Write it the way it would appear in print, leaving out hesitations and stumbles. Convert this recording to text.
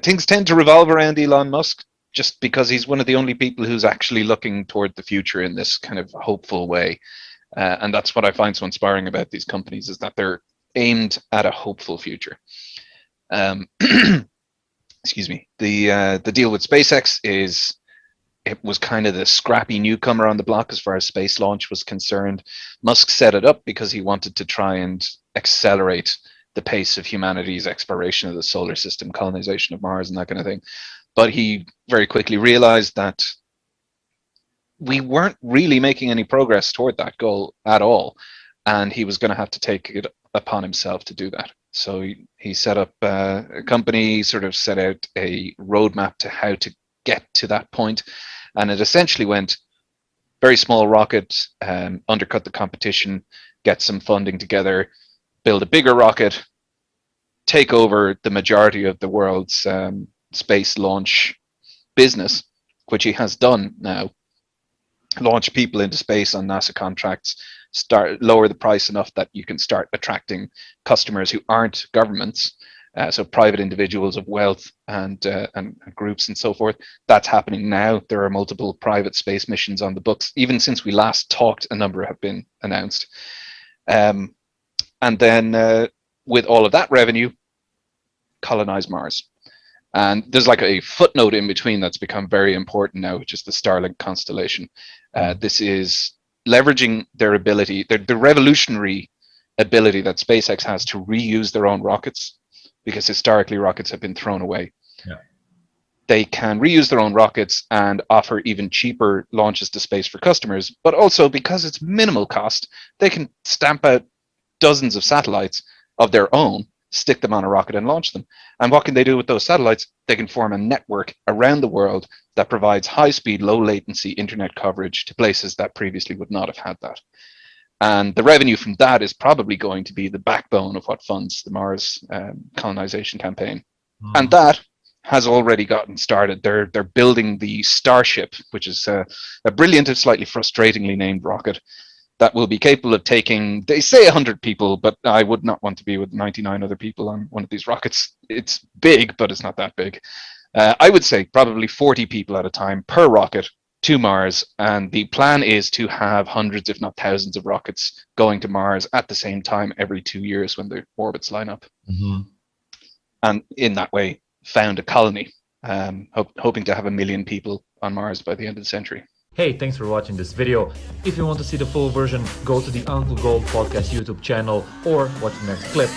things tend to revolve around Elon Musk just because he's one of the only people who's actually looking toward the future in this kind of hopeful way. And that's what I find so inspiring about these companies, is that they're aimed at a hopeful future. Excuse me. The deal with SpaceX is, it was kind of the scrappy newcomer on the block as far as space launch was concerned. Musk set it up because he wanted to try and accelerate the pace of humanity's exploration of the solar system, colonization of Mars and that kind of thing. But he very quickly realized that we weren't really making any progress toward that goal at all. And he was going to have to take it upon himself to do that. So he set up a company, sort of set out a roadmap to how to get to that point. And it essentially went very small rocket, undercut the competition, get some funding together, build a bigger rocket, take over the majority of the world's space launch business, which he has done now. Launch people into space on NASA contracts, lower the price enough that you can start attracting customers who aren't governments, so private individuals of wealth and groups and so forth. That's happening now. There are multiple private space missions on the books. Even since we last talked, a number have been announced. And then with all of that revenue, colonize Mars. And there's like a footnote in between that's become very important now, which is the Starlink constellation. This is leveraging their ability, the revolutionary ability that SpaceX has to reuse their own rockets, because historically rockets have been thrown away. Yeah. They can reuse their own rockets and offer even cheaper launches to space for customers, but also because it's minimal cost, they can stamp out dozens of satellites of their own, stick them on a rocket and launch them. And what can they do with those satellites? They can form a network around the world that provides high-speed, low-latency internet coverage to places that previously would not have had that. And the revenue from that is probably going to be the backbone of what funds the Mars colonization campaign. Mm-hmm. And that has already gotten started. They're building the Starship, which is a brilliant and slightly frustratingly named rocket that will be capable of taking, they say 100 people, but I would not want to be with 99 other people on one of these rockets. It's big, but it's not that big. I would say probably 40 people at a time per rocket to Mars. And the plan is to have hundreds, if not thousands, of rockets going to Mars at the same time every 2 years when the orbits line up. Mm-hmm. And in that way, found a colony, hoping to have 1 million people on Mars by the end of the century. Hey, thanks for watching this video. If you want to see the full version, go to the Uncle Gold Podcast YouTube channel or watch the next clip.